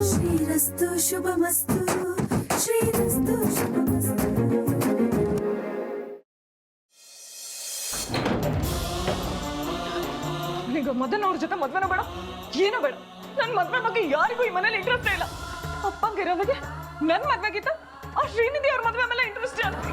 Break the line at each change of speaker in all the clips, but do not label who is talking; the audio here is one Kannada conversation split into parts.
ಶ್ರೀರಸ್ತು ಶುಭಮಸ್ತು ಶ್ರೀರಸ್ತು ಶುಭಮಸ್ತು.
ಈಗ ಮದನ್ ಅವ್ರ ಜೊತೆ ಮದ್ವೆನ ಬೇಡ, ಏನೋ ಬೇಡ. ನನ್ ಮದ್ವೆ ಬಗ್ಗೆ ಯಾರಿಗೂ ಈ ಮನೇಲಿ ಇಂಟ್ರೆಸ್ಟ್ ಇಲ್ಲ. ಅಪ್ಪಂಗೆ ಇರೋರಿಗೆ ನನ್ ಮದ್ವೆಗಿಂತ ಆ ಶ್ರೀನಿಧಿ ಅವ್ರ ಮದ್ವೆ ಮೇಲೆ ಇಂಟ್ರೆಸ್ಟ್ ಜಾಸ್ತಿ.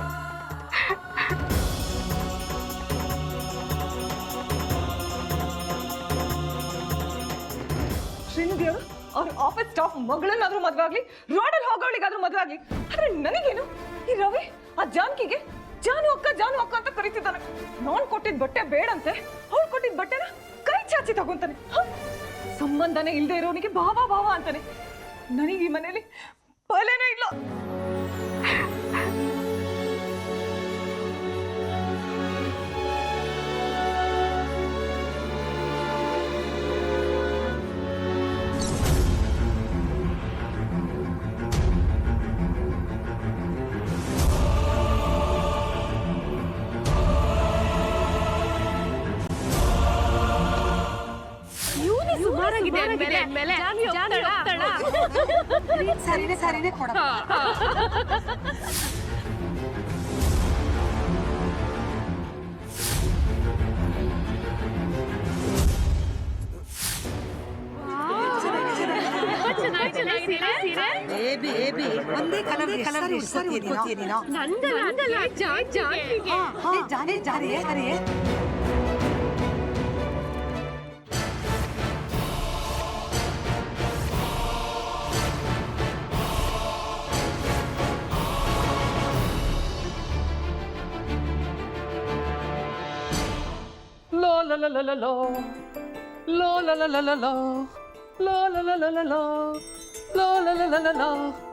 ಶ್ರೀನಿಧಿ ಅವರು ಅವ್ರ ಆಫೀಸ್ ಸ್ಟಾಫ್ ಮಗಳನ್ನಾದ್ರೂ ಮದ್ವೆ ಆಗ್ಲಿ, ರೋಡಲ್ಲಿ ಹೋಗೋಳಿಗಾದ್ರೂ ಮದ್ವೆ ಆಗ್ಲಿ. ಆದ್ರೆ ನನಗೇನು ಈ ರವಿ ಆ ಜಾನಕಿಗೆ ಜಾನು ಅಕ್ಕ ಅಂತ ಕರೀತಿದ್ದಾನೆ. ನಾನ್ ಕೊಟ್ಟಿದ್ ಬಟ್ಟೆ ಬೇಡಂತೆ, ಅವ್ಳು ಕೊಟ್ಟಿದ್ ಬಟ್ಟೆನ ಕೈ ಚಾಚಿ ತಗೊಂತಾನೆ. ಸಂಬಂಧನೇ ಇಲ್ದೇ ಇರೋನಿಗೆ ಭಾವ ಅಂತಾನೆ. ನನಗೆ ಈ ಮನೇಲಿ ಬಲೆನೇ ಇಲ್ಲ.
ಸರಿನೇ ಕೊಡ. ಒಂದೇ ಕಲರ್ ಜಾರಿ.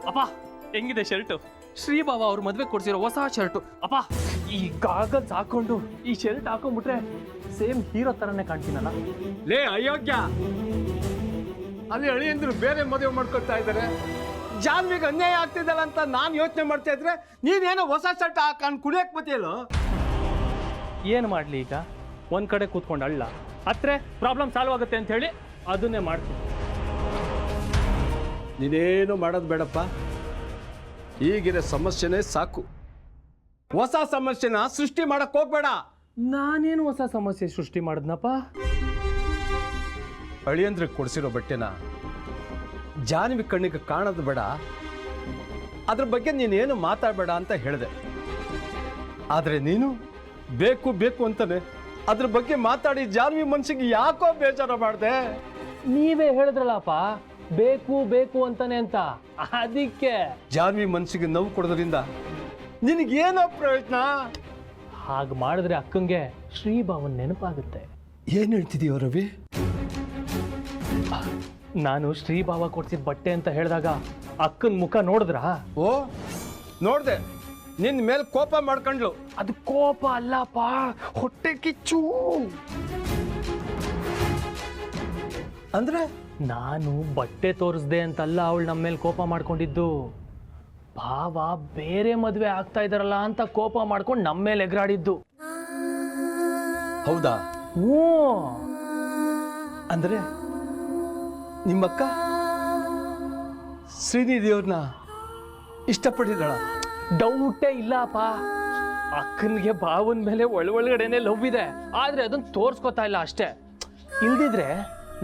ಅಪ್ಪ ಹೆಂಗಿದೆ ಶರ್ಟು? ಶ್ರೀಬಾವ ಅವ್ರ ಮದ್ವೆ ಕೊಡ್ಸಿರೋ ಹೊಸ ಶರ್ಟು. ಅಪ್ಪ ಈ ಗಾಗಲ್ಸ್ ಹಾಕೊಂಡು ಈ ಶರ್ಟ್ ಹಾಕೊಂಡ್ಬಿಟ್ರೆ ಸೇಮ್ ಹೀರೋ ತರನೇ ಕಾಣ್ತೀನಲ್ಲ.
ಲೇ ಅಯೋಗ್ಯ, ಅಲ್ಲಿ ಅಳಿಯಂದ್ರು ಬೇರೆ ಮದುವೆ ಮಾಡ್ಕೊತಾ ಇದ್ದಾರೆ. ಜಾನ್ವಿಗೆ ಅನ್ಯಾಯ ಆಗ್ತಿದ್ದಲ್ಲ ಅಂತ ನಾನು ಯೋಚನೆ ಮಾಡ್ತಾ ಇದ್ರೆ ನೀನೇನೋ ಹೊಸ ಶರ್ಟ್ ಹಾಕೊಂಡು ಕುಡಿಯಕ್ ಬತ್ತಿಯಲ್ಲೋ.
ಏನು ಮಾಡಲಿ ಈಗ? ಒಂದ್ ಕಡೆ ಕೂತ್ಕೊಂಡು ಅಳ್ಳ ಹತ್ರೆ ಪ್ರಾಬ್ಲಮ್ ಸಾಲ್ವ್ ಆಗುತ್ತೆ ಅಂತ ಹೇಳಿ ಅದನ್ನೇ ಮಾಡ್ತೀನಿ.
ನೀನೇನು ಮಾಡೋದು ಬೇಡಪ್ಪ, ಈಗಿರೋ ಸಮಸ್ಯೆನೇ ಸಾಕು. ಹೊಸ ಸಮಸ್ಯೆನ ಸೃಷ್ಟಿ ಮಾಡಕ್ ಹೋಗ್ಬೇಡ.
ನಾನೇನು ಹೊಸ ಸಮಸ್ಯೆ ಸೃಷ್ಟಿ ಮಾಡಿದ್ನಪ್ಪ?
ಅಳಿಯಂದ್ರಿಗೆ ಕೊಡಿಸಿರೋ ಬಟ್ಟೆನ ಜಾನ್ವಿ ಕಣ್ಣಿಗೆ ಕಾಣೋದು ಬೇಡ, ಅದ್ರ ಬಗ್ಗೆ ನೀನೇನು ಮಾತಾಡಬೇಡ ಅಂತ ಹೇಳಿದೆ. ಆದರೆ ನೀನು ಬೇಕು ಅಂತಾನೆ ಅದ್ರ ಬಗ್ಗೆ ಮಾತಾಡಿ ಜಾನ್ವಿ ಮನ್ಸಿಗೆ ಯಾಕೋ ಬೇಜಾರ ಮಾಡಿದೆ.
ನೀವೇ ಹೇಳಿದ್ರಲ್ಲಪ್ಪ ಬೇಕು ಅಂತಾನೆ ಅಂತ, ಅದಕ್ಕೆ
ಜಾನ್ವಿ ಮನ್ಸಿಗೆ ನೋವು ಕೊಡೋದ್ರಿಂದ ನಿನಗೇನೋ ಪ್ರಯೋಜನ?
ಹಾಗೆ ಮಾಡಿದ್ರೆ ಅಕ್ಕಂಗೆ ಶ್ರೀಭಾವನ್ ನೆನಪಾಗುತ್ತೆ.
ಏನ್ ಹೇಳ್ತಿದೀಯೋ ರವಿ?
ನಾನು ಶ್ರೀಭಾವ ಕೊಡ್ಸಿದ ಬಟ್ಟೆ ಅಂತ ಹೇಳಿದಾಗ ಅಕ್ಕನ ಮುಖ ನೋಡಿದ್ರಾ?
ಓ ನೋಡ್ದೆ, ನಿನ್ ಮೇಲೆ ಕೋಪ ಮಾಡ್ಕೊಂಡ್ಲು.
ಅದು ಕೋಪ ಅಲ್ಲಪ್ಪ, ಹೊಟ್ಟೆ ಕಿಚ್ಚು.
ಅಂದ್ರೆ
ನಾನು ಬಟ್ಟೆ ತೋರಿಸ್ದೆ ಅಂತಲ್ಲ ಅವಳು ನಮ್ಮ ಮೇಲೆ ಕೋಪ ಮಾಡ್ಕೊಂಡಿದ್ದು. ಭಾವ ಬೇರೆ ಮದುವೆ ಆಗ್ತಾ ಇದಾರಲ್ಲ ಅಂತ ಕೋಪ ಮಾಡ್ಕೊಂಡು ನಮ್ಮ ಮೇಲೆ ಎಗರಾಡಿದ್ದು.
ಹೌದಾ?
ಹ್ಞೂ.
ಅಂದ್ರೆ ನಿಮ್ಮಕ್ಕ ಶ್ರೀನಿಧಿಯವ್ರನ್ನ ಇಷ್ಟಪಟ್ಟಿದ್ದಾಳ?
ಡೌಟೇ ಇಲ್ಲಪ್ಪ. ಅಕ್ಕನಿಗೆ ಭಾವನ ಮೇಲೆ ಒಳಗಡೆನೆ ಲವ್ ಇದೆ, ಆದ್ರೆ ಅದನ್ನ ತೋರ್ಸ್ಕೊತಾ ಇಲ್ಲ ಅಷ್ಟೇ. ಇಲ್ದಿದ್ರೆ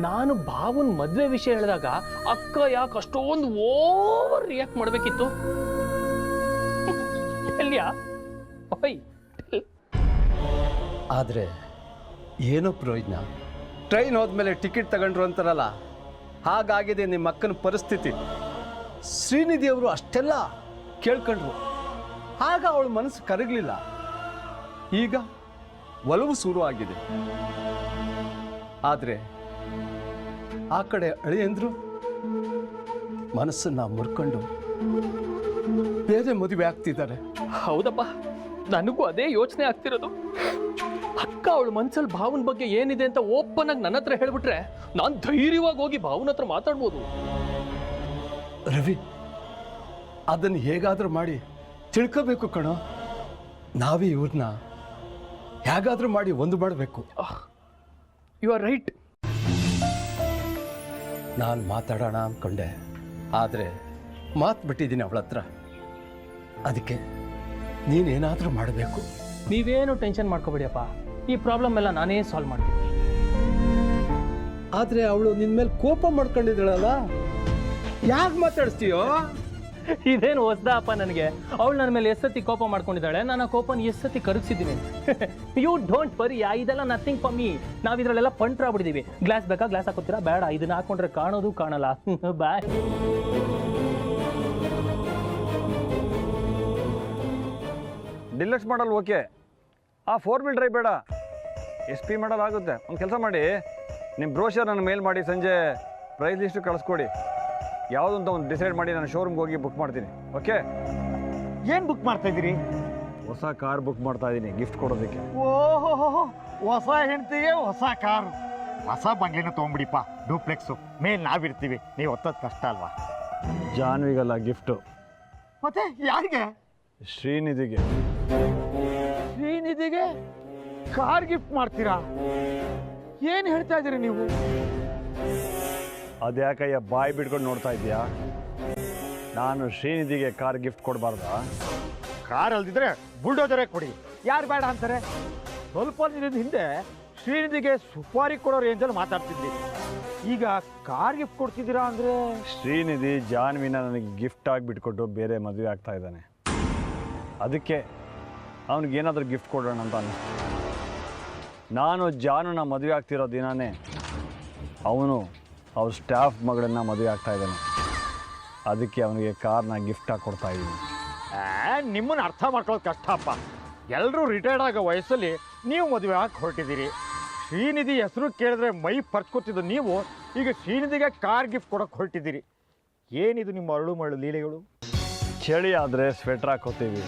ನಾನು ಭಾವನ್ ಮದ್ವೆ ವಿಷಯ ಹೇಳಿದಾಗ ಅಕ್ಕ ಯಾಕೆ ಅಷ್ಟೊಂದು ಓವರ್ ರಿಯಾಕ್ಟ್ ಮಾಡ್ಬೇಕಿತ್ತು? ಎಲ್ಲಿಯಾ?
ಆದ್ರೆ ಏನೋ ಪ್ರಯೋಜನ? ಟ್ರೈನ್ ಹೋದ್ಮೇಲೆ ಟಿಕೆಟ್ ತಗೊಂಡ್ರು ಅಂತಾರಲ್ಲ, ಹಾಗಾಗಿದೆ ನಿಮ್ಮ ಅಕ್ಕನ ಪರಿಸ್ಥಿತಿ. ಶ್ರೀನಿಧಿಯವರು ಅಷ್ಟೆಲ್ಲ ಕೇಳ್ಕೊಂಡ್ರು, ಆಗ ಅವಳ ಮನಸ್ಸು ಕರಗಲಿಲ್ಲ. ಈಗ ಒಲವು ಶುರು ಆಗಿದೆ. ಆದ್ರೆ ಆ ಕಡೆ ಅಳಿಯಂದ್ರು ಮನಸ್ಸನ್ನ ಮುರ್ಕೊಂಡು ಬೇರೆ ಮದುವೆ ಆಗ್ತಿದ್ದಾರೆ.
ಹೌದಪ್ಪ, ನನಗೂ ಅದೇ ಯೋಚನೆ ಆಗ್ತಿರೋದು. ಅಕ್ಕ ಅವಳ ಮನ್ಸಲ್ಲಿ ಭಾವನ ಬಗ್ಗೆ ಏನಿದೆ ಅಂತ ಓಪನ್ ಆಗಿ ನನ್ನ ಹತ್ರ ಹೇಳ್ಬಿಟ್ರೆ ನಾನು ಧೈರ್ಯವಾಗಿ ಹೋಗಿ ಭಾವನ ಹತ್ರ ಮಾತಾಡ್ಬೋದು.
ರವಿ, ಅದನ್ನು ಹೇಗಾದ್ರೂ ಮಾಡಿ ತಿಳ್ಕೋಬೇಕು ಕಣೋ. ನಾವೇ ಇವ್ರನ್ನ ಹೇಗಾದ್ರೂ ಮಾಡಿ ಒಂದು ಮಾಡಬೇಕು.
You are right.
ನಾನು ಮಾತಾಡೋಣ ಅಂದ್ಕೊಂಡೆ, ಆದರೆ ಮಾತು ಬಿಟ್ಟಿದ್ದೀನಿ ಅವಳ ಹತ್ರ. ಅದಕ್ಕೆ ನೀನೇನಾದರೂ ಮಾಡಬೇಕು.
ನೀವೇನು ಟೆನ್ಷನ್ ಮಾಡ್ಕೋಬೇಡಿಯಪ್ಪ, ಈ ಪ್ರಾಬ್ಲಮ್ ಎಲ್ಲ ನಾನೇ ಸಾಲ್ವ್ ಮಾಡ್ತೀನಿ.
ಆದರೆ ಅವಳು ನಿನ್ನ ಮೇಲೆ ಕೋಪ ಮಾಡ್ಕೊಂಡಿದ್ದಾಳಲ್ಲ, ಯಾಕೆ ಮಾತಾಡಿಸ್ತೀಯೋ?
ಇದೇನು ಹೊಸ್ದಪ್ಪ ನನಗೆ. ಅವಳು ನನ್ನ ಮೇಲೆ ಎಷ್ಟೊತ್ತಿ ಕೋಪ ಮಾಡ್ಕೊಂಡಿದ್ದಾಳೆ, ನಾನು ಆ ಕೋಪನ ಎಷ್ಟೊತ್ತಿ ಕರಗಿಸಿದ್ದೀನಿ. ಯು ಡೋಂಟ್ ವರಿ, ಇದೆಲ್ಲ ನಥಿಂಗ್ ಫಾರ್ ಮೀ. ನಾವಿದ್ರಲ್ಲೆಲ್ಲ ಪಂಟ್ರಾಗ್ಬಿಟ್ಟಿದ್ದೀವಿ. ಗ್ಲಾಸ್ ಬೇಕಾ, ಗ್ಲಾಸ್ ಹಾಕೋತೀರಾ? ಬೇಡ, ಇದನ್ನ ಹಾಕೊಂಡ್ರೆ ಕಾಣೋದು ಕಾಣಲ್ಲ. ಬಾಯ್.
ಡಿಲಕ್ಸ್ ಮಾಡಲ್ ಓಕೆ, ಆ 4 ವೀಲ್ ಡ್ರೈವ್ ಬೇಡ, SP ಮಾಡಲ್ ಆಗುತ್ತೆ. ಒಂದು ಕೆಲಸ ಮಾಡಿ, ನಿಮ್ಮ ಬ್ರೋಷರ್ ನನ್ನ ಮೇಲ್ ಮಾಡಿ ಸಂಜೆ ಪ್ರೈಸ್ ಲಿಸ್ಟು ಕಳಿಸ್ಕೊಡಿ. ಯಾವುದು ಅಂತ ಒಂದು ಡಿಸೈಡ್ ಮಾಡಿ ನಾನು ಶೋರೂಮ್ಗೆ ಹೋಗಿ ಬುಕ್ ಮಾಡ್ತೀನಿ. ಓಕೆ?
ಏನು ಬುಕ್ ಮಾಡ್ತಾ ಇದ್ದೀರಿ?
ಹೊಸ ಕಾರ್ ಬುಕ್ ಮಾಡ್ತಾ ಇದ್ದೀನಿ ಗಿಫ್ಟ್ ಕೊಡೋದಕ್ಕೆ.
ಓಹೋ, ಹೊಸ ಹೆಂಡತಿಗೆ ಹೊಸ ಕಾರು, ಹೊಸ ಬಂಗ್ಲೆನ ತೊಗೊಂಬಿಡಿಪ್ಪ, ಡೂಪ್ಲೆಕ್ಸು. ಮೇಲೆ ನಾವಿರ್ತೀವಿ, ನೀವು ಹೊತ್ತದ್ದು ಕಷ್ಟ ಅಲ್ವಾ?
ಜಾನ್ವಿಗಲ್ಲ ಗಿಫ್ಟು,
ಮತ್ತೆ ಯಾರಿಗೆ?
ಶ್ರೀನಿಧಿಗೆ.
ಶ್ರೀನಿಧಿಗೆ ಕಾರ್ ಗಿಫ್ಟ್ ಮಾಡ್ತೀರಾ? ಏನು ಹೇಳ್ತಾ ಇದ್ದೀರಿ ನೀವು?
ಅದ್ಯಾಕಯ್ಯ ಬಾಯಿ ಬಿಡ್ಕೊಂಡು ನೋಡ್ತಾ ಇದೆಯಾ? ನಾನು ಶ್ರೀನಿಧಿಗೆ ಕಾರ್ ಗಿಫ್ಟ್ ಕೊಡಬಾರ್ದಾ?
ಕಾರ್ ಅಲ್ದಿದ್ರೆ ಬುಲ್ಡೋಜರೇ ಕೊಡಿ, ಯಾರು ಬೇಡ ಅಂತಾರೆ? ಸ್ವಲ್ಪ ದಿನದ ಹಿಂದೆ ಶ್ರೀನಿಧಿಗೆ ಸುಪಾರಿ ಕೊಡೋ ರೇಂಜಲ್ಲಿ ಮಾತಾಡ್ತಿದ್ವಿ, ಈಗ ಕಾರ್ ಗಿಫ್ಟ್ ಕೊಡ್ತಿದ್ದೀರಾ ಅಂದರೆ?
ಶ್ರೀನಿಧಿ ಜಾನ್ವಿನ ನನಗೆ ಗಿಫ್ಟ್ ಆಗಿ ಬಿಟ್ಕೊಟ್ಟು ಬೇರೆ ಮದುವೆ ಆಗ್ತಾ ಇದ್ದಾನೆ. ಅದಕ್ಕೆ ಅವನಿಗೇನಾದರೂ ಗಿಫ್ಟ್ ಕೊಡೋಣ ಅಂತ ಅನ್ನಿಸ್ತು. ನಾನು ಜಾನುನ ಮದುವೆ ಆಗ್ತಿರೋ ದಿನವೇ ಅವನು ಅವ್ರ ಸ್ಟಾಫ್ ಮಗಳನ್ನ ಮದುವೆ ಆಗ್ತಾ ಇದ್ದಾನೆ. ಅದಕ್ಕೆ ಅವನಿಗೆ ಕಾರ್ನ ಗಿಫ್ಟ್ ಆಗಿ ಕೊಡ್ತಾ ಇದ್ದೀನಿ.
ನಿಮ್ಮನ್ನು ಅರ್ಥ ಮಾಡ್ಕೊಳ್ಳೋದು ಕಷ್ಟಪ್ಪ. ಎಲ್ಲರೂ ರಿಟೈರ್ಡ್ ಆಗೋ ವಯಸ್ಸಲ್ಲಿ ನೀವು ಮದುವೆ ಆಗಿ ಹೊರಟಿದ್ದೀರಿ. ಶ್ರೀನಿಧಿ ಹೆಸರು ಕೇಳಿದ್ರೆ ಮೈ ಪರ್ಚ್ಕೊತಿದ್ದು ನೀವು ಈಗ ಶ್ರೀನಿಧಿಗೆ ಕಾರ್ ಗಿಫ್ಟ್ ಕೊಡೋಕೆ ಹೊರಟಿದ್ದೀರಿ. ಏನಿದು ನಿಮ್ಮ ಅರಳು ಮರಳು ಲೀಲೆಗಳು?
ಚಳಿ ಆದರೆ ಸ್ವೆಟ್ರ್ ಹಾಕೋತೀವಿ,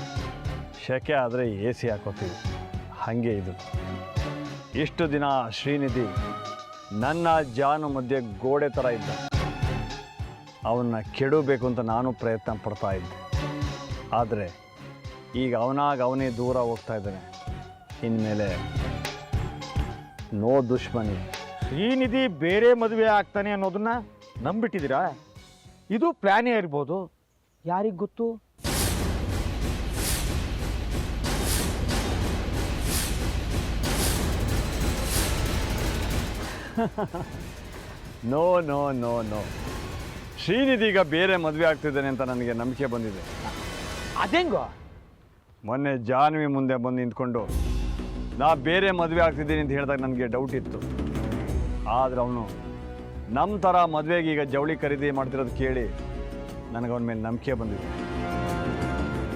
ಸೆಕೆ ಆದರೆ AC ಹಾಕೋತೀವಿ. ಹಾಗೆ ಇದು. ಇಷ್ಟು ದಿನ ಶ್ರೀನಿಧಿ ನನ್ನ ಜಾನು ಮಧ್ಯೆ ಗೋಡೆ ಥರ ಇದ್ದ. ಅವನ್ನ ಕೆಡಬೇಕು ಅಂತ ನಾನು ಪ್ರಯತ್ನ ಪಡ್ತಾ ಇದ್ದೆ. ಆದರೆ ಈಗ ಅವನೇ ದೂರ ಹೋಗ್ತಾ ಇದ್ದಾನೆ. ಇನ್ಮೇಲೆ ನೋ ದುಶ್ಮನಿ.
ಶ್ರೀನಿಧಿ ಬೇರೆ ಮದುವೆ ಆಗ್ತಾನೆ ಅನ್ನೋದನ್ನ ನಂಬಿಟ್ಟಿದ್ದೀರಾ? ಇದು ಪ್ಲಾನೇ ಇರ್ಬೋದು, ಯಾರಿಗೆ ಗೊತ್ತು?
No no no no Srinidhi ಈಗ ಬೇರೆ ಮದುವೆ ಆಗ್ತಿದ್ದಾನೆ ಅಂತ ನನಗೆ ನಂಬಿಕೆ ಬಂದಿದೆ.
ಅದೆಂಗೋ?
ಮೊನ್ನೆ ಜಾನ್ವಿ ಮುಂದೆ ಬಂದು ನಿಂತ್ಕೊಂಡು ನಾ ಬೇರೆ ಮದುವೆ ಆಗ್ತಿದ್ದೀನಿ ಅಂತ ಹೇಳಿದಾಗ ನನಗೆ ಡೌಟ್ ಇತ್ತು. ಆದರೆ ಅವನು ನಮ್ಮ ಥರ ಮದುವೆಗೆ ಈಗ ಜವಳಿ ಖರೀದಿ ಮಾಡ್ತಿರೋದು ಕೇಳಿ ನನಗೆ ಅವನ ಮೇಲೆ ನಂಬಿಕೆ ಬಂದಿದೆ.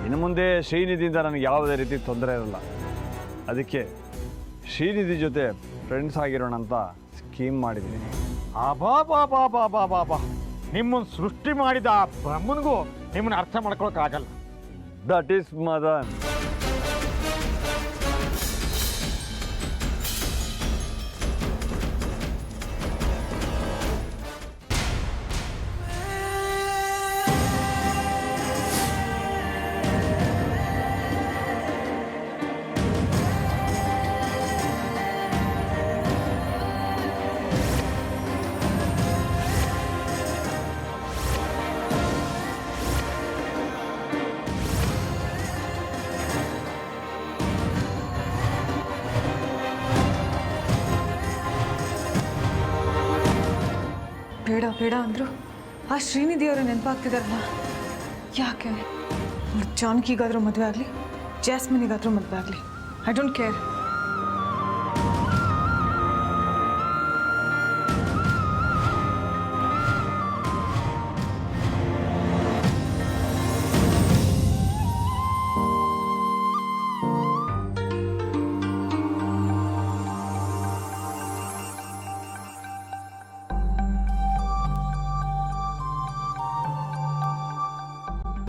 ಇನ್ನು ಮುಂದೆ ಶ್ರೀನಿಧಿಯಿಂದ ನನಗೆ ಯಾವುದೇ ರೀತಿ ತೊಂದರೆ ಇರಲ್ಲ. ಅದಕ್ಕೆ ಶ್ರೀನಿಧಿ ಜೊತೆ ಫ್ರೆಂಡ್ಸ್ ಆಗಿರೋಣ ಅಂತ ಸ್ಕೀಮ್ ಮಾಡಿದ್ದೀನಿ.
ಅಬಾಬಾಬಾಬಾಬಾಬಾ, ನಿಮ್ಮನ್ನು ಸೃಷ್ಟಿ ಮಾಡಿದ ಆ ಬ್ರಹ್ಮನಿಗೂ ನಿಮ್ಮನ್ನು ಅರ್ಥ ಮಾಡ್ಕೊಳಕ್ಕಾಗಲ್ಲ.
That is Madan.
ಬೇಡ ಬೇಡ ಅಂದರು ಆ ಶ್ರೀನಿಧಿಯವರು ನೆನಪಾಗ್ತಿದಾರಲ್ಲ. ಯಾಕೆ ಜಾನಕಿಗಾದರೂ ಮದುವೆ ಆಗಲಿ, ಜಾಸ್ಮಿನಿಗಾದರೂ ಮದುವೆ ಆಗಲಿ, ಐ ಡೋಂಟ್ ಕೇರ್.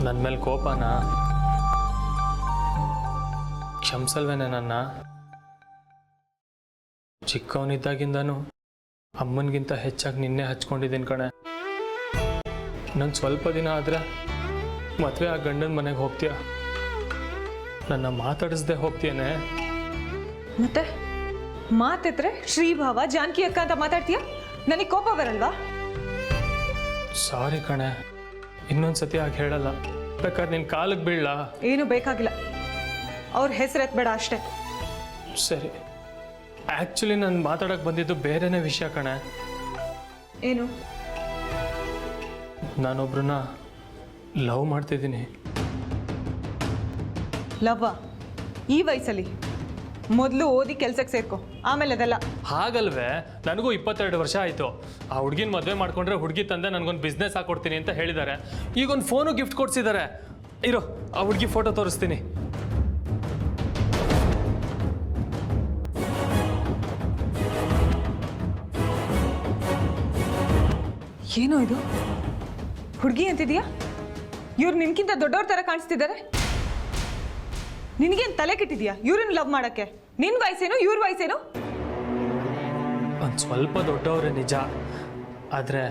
ನನ್ನ ಮೇಲೆ ಕೋಪನಾ? ಕ್ಷಮಿಸಲ್ವೇನೆ ನನ್ನ? ಚಿಕ್ಕವನಿದ್ದಾಗಿಂದನೂ ಅಮ್ಮನಿಗಿಂತ ಹೆಚ್ಚಾಗಿ ನಿನ್ನೆ ಹಚ್ಕೊಂಡಿದ್ದೀನಿ ಕಣೆ. ನಂಗೆ ಸ್ವಲ್ಪ ದಿನ ಆದರೆ ಮದುವೆ ಆ ಗಂಡನ ಮನೆಗೆ ಹೋಗ್ತೀಯ, ನನ್ನ ಮಾತಾಡಿಸ್ದೆ ಹೋಗ್ತೀಯನೆ.
ಮತ್ತೆ ಮಾತಿದ್ರೆ ಶ್ರೀಭಾವ ಜಾನಕಿ ಅಕ್ಕ ಅಂತ ಮಾತಾಡ್ತೀಯ? ನನಗೆ ಕೋಪ ಬರಲ್ವಾ?
ಸಾರಿ ಕಣೆ, ಇನ್ನೊಂದು ಸತಿ ಆಗಿ ಹೇಳಲ್ಲ. ಬೇಕಾದ್ರೆ ನಿನ್ನ ಕಾಲಿಗೆ ಬೀಳಲ್ಲ.
ಏನು ಬೇಕಾಗಿಲ್ಲ, ಅವ್ರ ಹೆಸರು ಎತ್ಬೇಡ ಅಷ್ಟೇ.
ಸರಿ, ಆ್ಯಕ್ಚುಲಿ ನಾನು ಮಾತಾಡೋಕ್ಕೆ ಬಂದಿದ್ದು ಬೇರೆನೇ ವಿಷಯ ಕಣೆ.
ಏನು?
ನಾನೊಬ್ರನ್ನ ಲವ್ ಮಾಡ್ತಿದ್ದೀನಿ.
ಲವ್ವ? ಈ ವಯಸ್ಸಲ್ಲಿ? ಮೊದಲು ಓದಿ ಕೆಲ್ಸಕ್ಕೆ ಸೇರ್ಕೊ, ಆಮೇಲೆ ಅದೆಲ್ಲ.
ಹಾಗಲ್ವೇ, ನನಗೂ 22 ವರ್ಷ ಆಯಿತು. ಆ ಹುಡುಗಿನ ಮದುವೆ ಮಾಡ್ಕೊಂಡ್ರೆ ಹುಡುಗಿ ತಂದೆ ನನಗೊಂದು ಬಿಸ್ನೆಸ್ ಹಾಕೊಡ್ತೀನಿ ಅಂತ ಹೇಳಿದ್ದಾರೆ. ಈಗೊಂದು ಫೋನು ಗಿಫ್ಟ್ ಕೊಡ್ಸಿದ್ದಾರೆ. ಇರೋ, ಆ ಹುಡುಗಿ ಫೋಟೋ ತೋರಿಸ್ತೀನಿ.
ಏನೋ ಇದು? ಹುಡುಗಿ ಅಂತಿದೀಯಾ? ಇವ್ರು ನಿನ್ಕಿಂತ ದೊಡ್ಡವ್ರ ಥರ ಕಾಣಿಸ್ತಿದ್ದಾರೆ. ನಿನಗೇನು ತಲೆ ಕೆಟ್ಟಿದ್ಯಾ ಇವ್ರನ್ನ ಲವ್ ಮಾಡಕ್ಕೆ? ನಿನ್ನ ವಯಸ್ಸೇನು, ಇವ್ರ ವಯಸ್ಸೇನು?
ಒಂದು ಸ್ವಲ್ಪ ದೊಡ್ಡವರೇ ನಿಜ, ಆದರೆ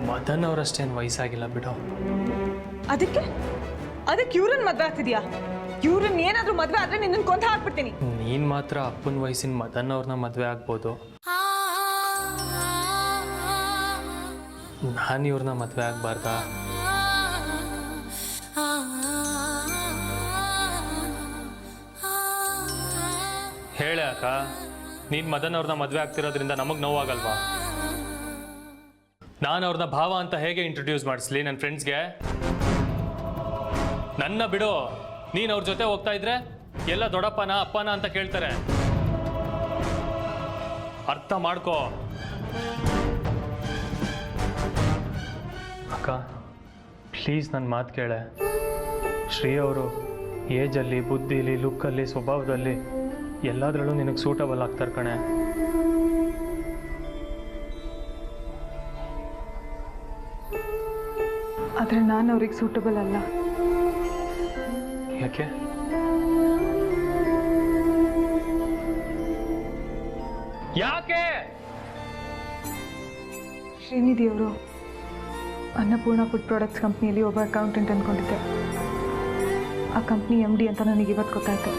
ಮದನ್ ಅವರಷ್ಟೇನು ವಯಸ್ಸಾಗಿಲ್ಲ ಬಿಡು.
ಅದಕ್ಕೆ ಇವ್ರನ್ನ ಮದ್ವೆ ಆಗ್ತಿದ್ಯಾ? ಇವ್ರನ್ನ ಏನಾದರೂ ಮದ್ವೆ ಆದ್ರೆ ನಿನ್ನನ್ನು ಕೊಂದು ಹಾಕ್ಬಿಡ್ತೀನಿ.
ನೀನು ಮಾತ್ರ ಅಪ್ಪನ ವಯಸ್ಸಿನ ಮದನ್ ಅವ್ರನ್ನ ಮದುವೆ ಆಗ್ಬೋದು, ನಾನು ಇವ್ರನ್ನ ಮದುವೆ ಆಗ್ಬಾರ್ದಾ? ಹೇಳೆ ಅಕ್ಕ, ನೀನು ಮದನ್ ಅವ್ರನ್ನ ಮದುವೆ ಆಗ್ತಿರೋದ್ರಿಂದ ನಮಗೆ ನೋವಾಗಲ್ವಾ? ನಾನು ಅವ್ರನ್ನ ಭಾವ ಅಂತ ಹೇಗೆ ಇಂಟ್ರೊಡ್ಯೂಸ್ ಮಾಡಿಸ್ಲಿ ನನ್ನ ಫ್ರೆಂಡ್ಸ್ಗೆ? ನನ್ನ ಬಿಡು, ನೀನು ಅವ್ರ ಜೊತೆ ಹೋಗ್ತಾ ಇದ್ರೆ ಎಲ್ಲ ದೊಡ್ಡಪ್ಪನ ಅಪ್ಪನ ಅಂತ ಕೇಳ್ತಾರೆ. ಅರ್ಥ ಮಾಡ್ಕೋ ಅಕ್ಕ, ಪ್ಲೀಸ್ ನನ್ನ ಮಾತು ಕೇಳೆ. ಶ್ರೀ ಅವರು ಏಜಲ್ಲಿ, ಬುದ್ಧಿಲಿ, ಲುಕ್ಕಲ್ಲಿ, ಸ್ವಭಾವದಲ್ಲಿ ಎಲ್ಲದರಲ್ಲೂ ನಿನಗೆ ಸೂಟಬಲ್ ಆಗ್ತಾರೆ ಕಣೆ.
ಆದರೆ ನಾನು ಅವ್ರಿಗೆ ಸೂಟಬಲ್ ಅಲ್ಲ.
ಯಾಕೆ? ಯಾಕೆ?
ಶ್ರೀನಿಧಿ ಅವರು ಅನ್ನಪೂರ್ಣ ಫುಡ್ ಪ್ರಾಡಕ್ಟ್ಸ್ ಕಂಪ್ನಿಯಲ್ಲಿ ಒಬ್ಬ ಅಕೌಂಟೆಂಟ್ ಅಂದ್ಕೊಂಡಿದ್ದೆ. ಆ ಕಂಪ್ನಿ MD ಅಂತ ನನಗೆ ಇವತ್ತು ಗೊತ್ತಾಯ್ತು.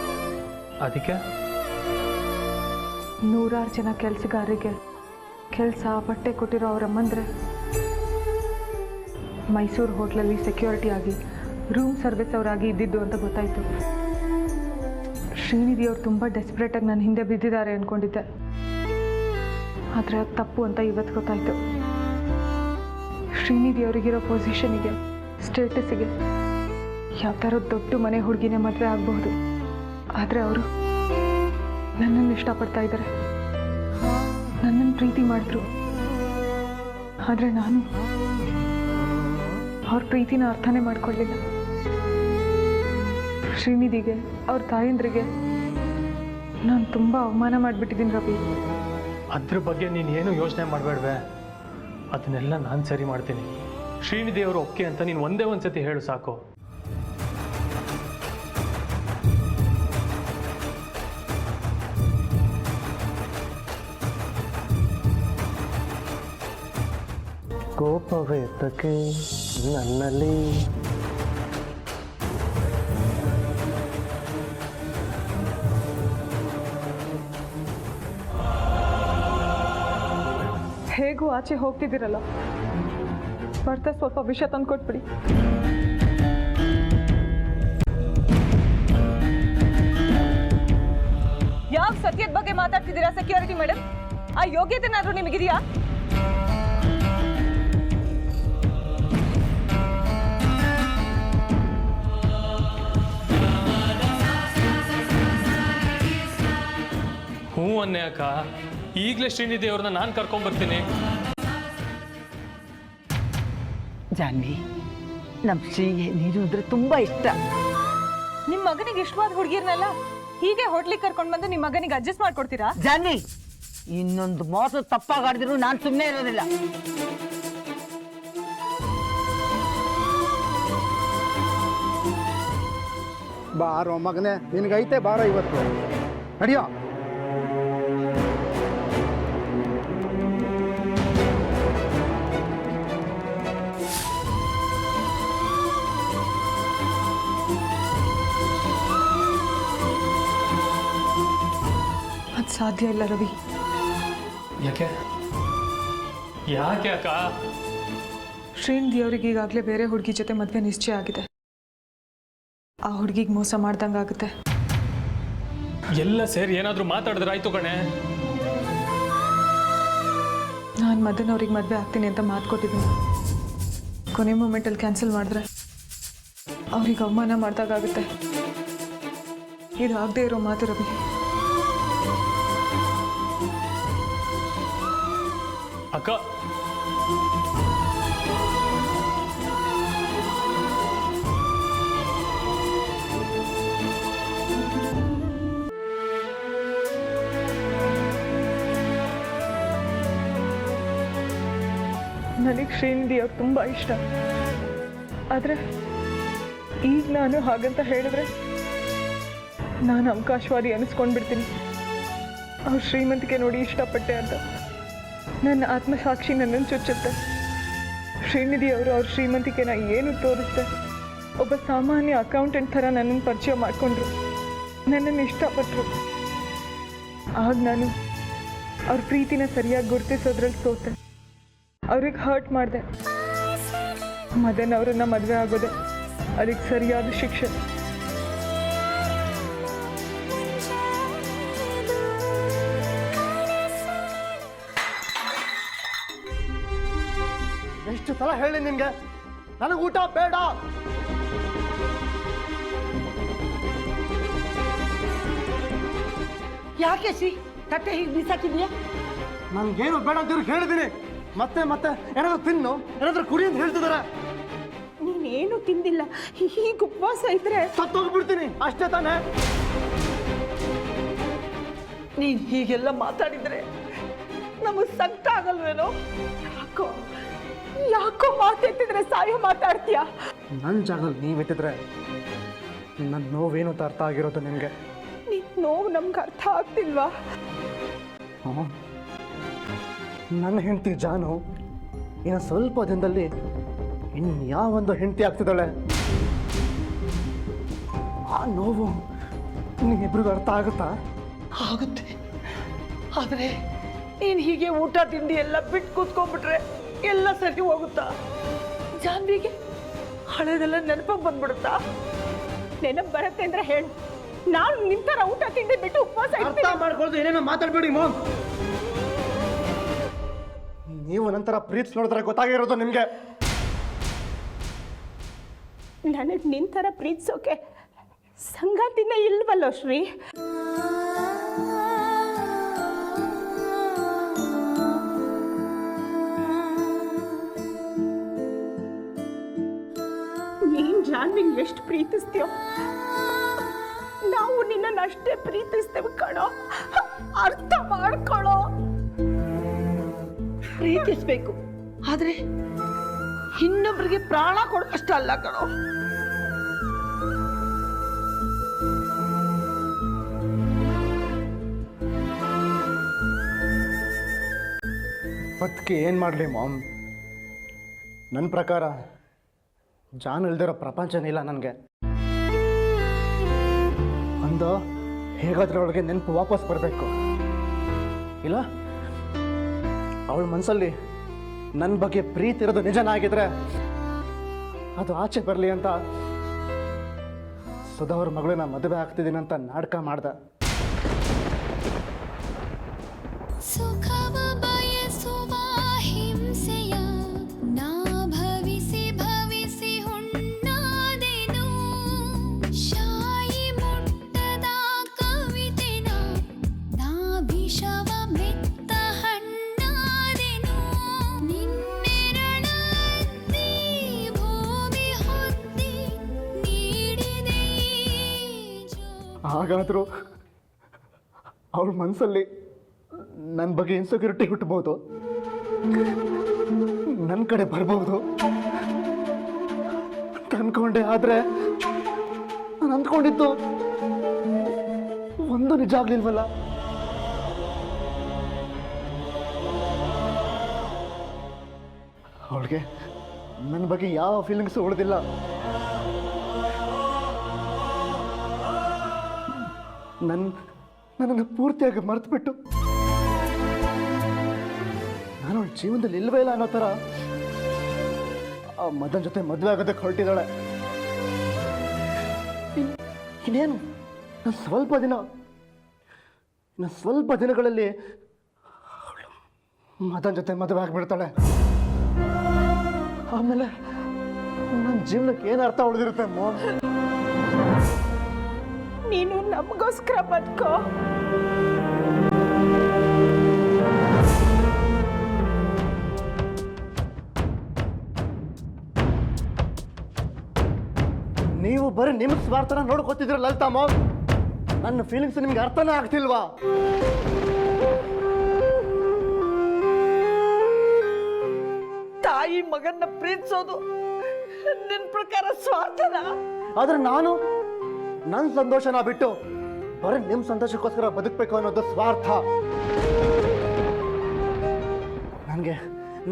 ಅದಕ್ಕೆ
100 ಜನ ಕೆಲಸಗಾರರಿಗೆ ಕೆಲಸ ಬಟ್ಟೆ ಕೊಟ್ಟಿರೋ ಅವರಮ್ಮಂದ್ರೆ ಮೈಸೂರು ಹೋಟ್ಲಲ್ಲಿ ಸೆಕ್ಯೂರಿಟಿ ಆಗಿ ರೂಮ್ ಸರ್ವಿಸ್ ಅವರಾಗಿ ಇದ್ದಿದ್ದು ಅಂತ ಗೊತ್ತಾಯಿತು. ಶ್ರೀನಿಧಿ ಅವರು ತುಂಬ ಡೆಸ್ಪ್ರೇಟಾಗಿ ನನ್ನ ಹಿಂದೆ ಬಿದ್ದಿದ್ದಾರೆ ಅಂದ್ಕೊಂಡಿದ್ದೆ, ಆದರೆ ಅದು ತಪ್ಪು ಅಂತ ಇವತ್ತು ಗೊತ್ತಾಯಿತು. ಶ್ರೀನಿಧಿ ಅವರಿಗಿರೋ ಪೊಸಿಷನಿಗೆ, ಸ್ಟೇಟಸ್ಸಿಗೆ ಯಾವ ಥರ ದೊಡ್ಡ ಮನೆ ಹುಡುಗಿನೇ ಮದುವೆ ಆಗಬಹುದು, ಆದರೆ ಅವರು ನನ್ನನ್ನು ಇಷ್ಟಪಡ್ತಾ ಇದ್ದಾರೆ, ನನ್ನನ್ನು ಪ್ರೀತಿ ಮಾಡಿದ್ರು. ಆದರೆ ನಾನು ಅವ್ರ ಪ್ರೀತಿನ ಅರ್ಥನೇ ಮಾಡ್ಕೊಳ್ಳಿಲ್ಲ. ಶ್ರೀನಿಧಿಗೆ, ಅವ್ರ ತಾಯಂದ್ರಿಗೆ ನಾನು ತುಂಬ ಅವಮಾನ ಮಾಡಿಬಿಟ್ಟಿದ್ದೀನಿ ರವಿ.
ಅದ್ರ ಬಗ್ಗೆ ನೀನು ಏನು ಯೋಚನೆ ಮಾಡಬೇಡ್ವೆ, ಅದನ್ನೆಲ್ಲ ನಾನು ಸರಿ ಮಾಡ್ತೀನಿ. ಶ್ರೀನಿಧಿ ಅವರು ಓಕೆ ಅಂತ ನೀನು ಒಂದೇ ಒಂದು ಸತಿ ಹೇಳು ಸಾಕು. ಕೋಪವೇತಕ್ಕೆ ನನ್ನಲ್ಲಿ
ಹೇಗೂ ಆಚೆ ಹೋಗ್ತಿದ್ದೀರಲ್ಲ, ಬರ್ತಾ ಸ್ವಲ್ಪ ವಿಷ ತಂದು ಕೊಟ್ಬಿಡಿ. ಯಾವ ಸತ್ಯದ ಬಗ್ಗೆ ಮಾತಾಡ್ತಿದ್ದೀರಾ ಸೆಕ್ಯೂರಿಟಿ ಮೇಡಮ್? ಆ ಯೋಗ್ಯತೆನಾದ್ರೂ ನಿಮಗಿದೆಯಾ?
ಹ್ಞೂ ಅನ್ನೆ ಅಕ್ಕ, ಈಗಲೇ ಶ್ರೀನಿಧಿ ಅವ್ರನ್ನ ನಾನು ಕರ್ಕೊಂಡ್ಬರ್ತೀನಿ.
ಜಾನ್ವಿ, ನಮ್ಮ ಶ್ರೀಗೆ ನೀರು ಅಂದ್ರೆ ತುಂಬಾ ಇಷ್ಟ.
ನಿಮ್ಮ ಮಗನಿಗೆ ಇಷ್ಟವಾದ ಹುಡುಗಿರ್ನೆಲ್ಲ ಹೀಗೆ ಹೋಟ್ಲಿಗೆ ಕರ್ಕೊಂಡು ಬಂದು ನಿಮ್ಮ ಮಗನಿಗೆ ಅಡ್ಜಸ್ಟ್ ಮಾಡ್ಕೊಡ್ತೀರಾ?
ಜಾನ್ವಿ, ಇನ್ನೊಂದು ಮೋಸ ತಪ್ಪಾಗಾಡಿದ್ರು ನಾನು ಸುಮ್ಮನೆ ಇರೋದಿಲ್ಲ.
ಬಾರೋ ಮಗನೇ, ನಿನಗೈತೆ ಬಾರೋ ಇವತ್ತು, ನಡಿಯೋ.
ಅದು ಸಾಧ್ಯ ಇಲ್ಲ ರವಿ.
ಯಾಕೆ? ಯಾಕೆ ಅಕ್ಕ?
ಶ್ರೀನಿಧಿ ಅವ್ರಿಗೆ ಈಗಾಗಲೇ ಬೇರೆ ಹುಡುಗಿ ಜೊತೆ ಮದುವೆ ನಿಶ್ಚಯ ಆಗಿದೆ. ಆ ಹುಡುಗಿಗೆ ಮೋಸ ಮಾಡ್ದಂಗಾಗುತ್ತೆ.
ಎಲ್ಲ ಸೇರಿ ಏನಾದರೂ ಮಾತಾಡಿದ್ರೆ ಆಯ್ತು ಕಣೆ.
ನಾನು ಮದನ್ ಅವ್ರಿಗೆ ಮದುವೆ ಆಗ್ತೀನಿ ಅಂತ ಮಾತು ಕೊಟ್ಟಿದ್ದೀನಿ. ಕೊನೆ ಮೂಮೆಂಟಲ್ಲಿ ಕ್ಯಾನ್ಸಲ್ ಮಾಡಿದ್ರೆ ಅವ್ರಿಗೆ ಅವಮಾನ ಮಾಡ್ದಾಗುತ್ತೆ. ಇದು ಆಗದೆ ಇರೋ ಮಾತು ರವಿ.
ಅಕ್ಕ,
ನನಗೆ ಶ್ರೀನಿಧಿ ಅವ್ರು ತುಂಬ ಇಷ್ಟ. ಆದರೆ ಈಗ ನಾನು ಹಾಗಂತ ಹೇಳಿದ್ರೆ ನಾನು ಅವಕಾಶವಾದಿ ಅನಿಸ್ಕೊಂಡ್ಬಿಡ್ತೀನಿ. ಅವ್ರ ಶ್ರೀಮಂತಿಕೆ ನೋಡಿ ಇಷ್ಟಪಟ್ಟೆ ಅಂತ ನನ್ನ ಆತ್ಮಸಾಕ್ಷಿ ನನ್ನನ್ನು ಚುಚ್ಚುತ್ತೆ. ಶ್ರೀನಿಧಿ ಅವರು ಅವ್ರ ಶ್ರೀಮಂತಿಕೆನ ಏನು ತೋರಿಸ್ದೆ ಒಬ್ಬ ಸಾಮಾನ್ಯ ಅಕೌಂಟೆಂಟ್ ಥರ ನನ್ನನ್ನು ಪರಿಚಯ ಮಾಡಿಕೊಂಡ್ರು, ನನ್ನನ್ನು ಇಷ್ಟಪಟ್ಟರು. ಆಗ ನಾನು ಅವ್ರ ಪ್ರೀತಿನ ಸರಿಯಾಗಿ ಗುರುತಿಸೋದ್ರಲ್ಲಿ ಸೋತೆ. ಅವ್ರಿಗೆ ಹರ್ಟ್ ಮಾಡಿದೆ. ಮದನ್ ಅವರನ್ನ ಮದುವೆ ಆಗೋದೆ ಅದಕ್ಕೆ ಸರಿಯಾದ ಶಿಕ್ಷೆ.
ಎಷ್ಟು ಸಲ ಹೇಳಿ ನಿನ್ಗೆ ನನಗೆ ಊಟ ಬೇಡ.
ಯಾಕೆ ಶ್ರೀ ತಟ್ಟೆ ಹೀಗೆ ಬಿಸಾಕಿದ್ಯಾ?
ನನ್ಗೇನು ಬೇಡ ಅಂತ ಇವ್ರಿಗೆ ಹೇಳಿದ್ದೀನಿ. ಮತ್ತೆ ಮತ್ತೆ ಏನಾದ್ರು ತಿನ್ನು, ಏನಾದ್ರು ಕುಡಿ ಅಂತ ಹೇಳ್ತಿದಾರೆ.
ನೀನೇನು ತಿಂದಿಲ್ಲ, ಹೀಗೆ ಉಪವಾಸ ಇದ್ರೆ
ಸತ್ತೋಗ್ಬಿಡ್ತೀನಿ ಅಷ್ಟೇ ತಾನೇ.
ನೀನು ಹೀಗೆಲ್ಲ ಮಾತಾಡಿದ್ರೆ ನಮಗೆ ಸಂಕಟ ಆಗಲ್ವೇನೋ? ಯಾಕೋ ಮಾತೆತ್ತಿದ್ರೆ ಸಾಯೋ ಮಾತಾಡ್ತೀಯ?
ನನ್ನ ಜಾಗದಲ್ಲಿ ನೀವೆತ್ತಿದ್ರೆ ನನ್ನ ನೋವೇನು ಅಂತ ಅರ್ಥ ಆಗಿರೋದು ನಿಮಗೆ.
ನಿನ್ ನೋವು ನಮ್ಗೆ ಅರ್ಥ ಆಗ್ತಿಲ್ವಾ?
ನನ್ನ ಹೆಂಡತಿ ಜಾನು ಇನ್ನು ಸ್ವಲ್ಪ ದಿನದಲ್ಲಿ ಇನ್ಯಾವೊಂದು ಹೆಂಡತಿ ಆಗ್ತಿದ್ದಾಳೆ. ಆ ನೋವು ನೀವಿಬ್ರಿಗೂ ಅರ್ಥ ಆಗುತ್ತಾ?
ಆಗುತ್ತೆ. ಆದರೆ ನೀನು ಹೀಗೆ ಊಟ ತಿಂಡಿ ಎಲ್ಲ ಬಿಟ್ಟು ಕೂತ್ಕೊಂಡ್ಬಿಟ್ರೆ ಎಲ್ಲ ಸರಿ ಹೋಗುತ್ತಾ? ಜಾನ್ವಿಗೆ ಹಳೆದೆಲ್ಲ ನೆನಪಾಗಿ ಬಂದ್ಬಿಡುತ್ತಾ? ನೆನಪು ಬರುತ್ತೆ ಅಂದ್ರೆ ಹೇಳು. ನಾನು ನಿಮ್ ಥರ ಊಟ ತಿಂಡಿ ಬಿಟ್ಟು ಉಪವಾಸ
ಅರ್ಥ ಮಾಡ್ಕೊಳ್ಳೋದು ಏನೇನೋ ಮಾತಾಡ್ಬೇಡಿ ಮೋನ್. ನೀವು ನಂತರ ಪ್ರೀತಿ ನೋಡಿದ್ರೆ ಗೊತ್ತಾಗಿರೋದು ನಿಮಗೆ.
ನನಗೆ ನಿನ್ ಥರ ಪ್ರೀತಿಸೋಕೆ ಸಂಗಾತಿನೇ ಇಲ್ವಲ್ಲೋ ಶ್ರೀ. ನೀನ್ ಜಾನ್ವಿನ್ ಎಷ್ಟು ಪ್ರೀತಿಸ್ತೀಯೋ ನಾವು ನಿನ್ನನ್ನು ಅಷ್ಟೇ ಪ್ರೀತಿಸ್ತೇವೆ ಕಣೋ. ಅರ್ಥ ಮಾಡ್ಕೊಳ್ಳೋ. ಪ್ರೀತಿಸ್ಬೇಕು, ಆದ್ರೆ ಇನ್ನೊಬ್ಬರಿಗೆ ಪ್ರಾಣ ಕೊಡೋಷ್ಟು ಅಲ್ಲ ಕಣೋ.
ಅದಕ್ಕೆ ಏನು ಮಾಡಲಿ ಮಾಮ್? ನನ್ನ ಪ್ರಕಾರ ಜಾನ್ ಇಲ್ದಿರೋ ಪ್ರಪಂಚನೇ ಇಲ್ಲ ನನಗೆ. ಅಂದ ಹೇಗಾದ್ರೆ ಅವಳಿಗೆ ನೆನಪು ವಾಪಸ್ ಬರಬೇಕು. ಇಲ್ಲ ಅವಳ ಮನಸ್ಸಲ್ಲಿ ನನ್ನ ಬಗ್ಗೆ ಪ್ರೀತಿ ಇರೋದು ನಿಜನಾಗಿದ್ರೆ ಅದು ಆಚೆ ಬರಲಿ ಅಂತ ಸುಧಾವ್ರ ಮಗಳನ್ನ ಮದುವೆ ಆಗ್ತಿದ್ದೀನಿ ಅಂತ ನಾಟಕ ಮಾಡ್ದ.
ಸುಖವ ಬಯಸುವ ಹಿಂಸೆಯ ನಾ ಭವಿಸಿ ಭವಿಸಿ ಹುಣ್ಣಾದೆನು. ಶಾಯಿ ಮುಟ್ಟದ ಕವಿತೆನ ನಾ ವಿಷವ ಮೆತ್ತ ಹಣ್ಣಾದೆನು. ನಿನ್ನೆರಳದ್ದಿ ಭೂಮಿ ಹೊತ್ತಿ ನೀಡಿದೆ
ಹಾಗಾದರೂ ಅವಳ ಮನಸ್ಸಲ್ಲಿ ನನ್ನ ಬಗ್ಗೆ ಇನ್ಸೆಕ್ಯೂರಿಟಿ ಹುಟ್ಟಬಹುದು, ನನ್ನ ಕಡೆ ಬರ್ಬೋದು ಅಂತ ಅನ್ಕೊಂಡೆ. ಆದರೆ ನಾನು ಅಂದ್ಕೊಂಡಿದ್ದು ಒಂದು ನಿಜ ಆಗ್ಲಿಲ್ವಲ್ಲ. ಅವಳಿಗೆ ನನ್ನ ಬಗ್ಗೆ ಯಾವ ಫೀಲಿಂಗ್ಸ್ ಉಳಿದಿಲ್ಲ. ನನ್ನನ್ನು ಪೂರ್ತಿಯಾಗಿ ಮರೆತುಬಿಟ್ಟು ನಾನು ಅವಳ ಜೀವನದಲ್ಲಿ ಇಲ್ವೇ ಇಲ್ಲ ಅನ್ನೋ ಥರ ಆ ಮದನ್ ಜೊತೆ ಮದುವೆ ಆಗೋದಕ್ಕೆ ಹೊರಟಿದ್ದಾಳೆ. ಇನ್ನೇನು ನಾನು ಸ್ವಲ್ಪ ದಿನಗಳಲ್ಲಿ ಅವ್ಳು ಮದನ್ ಜೊತೆ ಮದುವೆ ಆಗಿಬಿಡ್ತಾಳೆ. ಆಮೇಲೆ ನನ್ನ ಜೀವನಕ್ಕೆ ಏನು ಅರ್ಥ ಉಳಿದಿರುತ್ತೆ ಮೋಹನ್?
ನೀನು ನಮಗೋಸ್ಕರ ಬದುಕೋ.
ನೀವು ಬರೀ ನಿಮ್ಮ ಸ್ವಾರ್ಥನ ನೋಡ್ಕೊತಿದ್ರ ಲಲಿತಾ ಮೋಹನ್. ನನ್ನ ಫೀಲಿಂಗ್ಸ್ ನಿಮ್ಗೆ ಅರ್ಥನೇ ಆಗ್ತಿಲ್ವಾ?
ತಾಯಿ ಮಗನ್ನ ಪ್ರೀತಿಸೋದು ನಿನ್ ಪ್ರಕಾರ ಸ್ವಾರ್ಥನ?
ಆದ್ರೆ ನಾನು ನನ್ನ ಸಂತೋಷನ ಬಿಟ್ಟು ಬರೀ ನಿಮ್ಮ ಸಂತೋಷಕ್ಕೋಸ್ಕರ ಬದುಕಬೇಕು ಅನ್ನೋದು ಸ್ವಾರ್ಥ.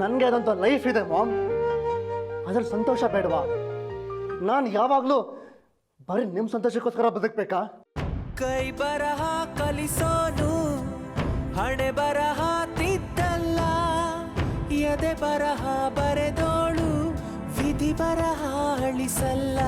ನನಗೆ ಅದಂತ ಲೈಫ್ ಇದೆ ಮಾಮ್. ಅದ್ರ ಸಂತೋಷ ಬೇಡವಾ? ನಾನು ಯಾವಾಗಲೂ ಬರೀ ನಿಮ್ಮ ಸಂತೋಷಕ್ಕೋಸ್ಕರ ಬದುಕಬೇಕಾ?
ಕೈ ಬರಹ ಕಲಿಸೋನು ಹಣೆ ಬರಹ ತಿದ್ದಲ್ಲ, ಎದೆ ಬರಹ ಬರೆದೋಳು ವಿಧಿ ಬರಹ ಅಳಿಸಲ್ಲ.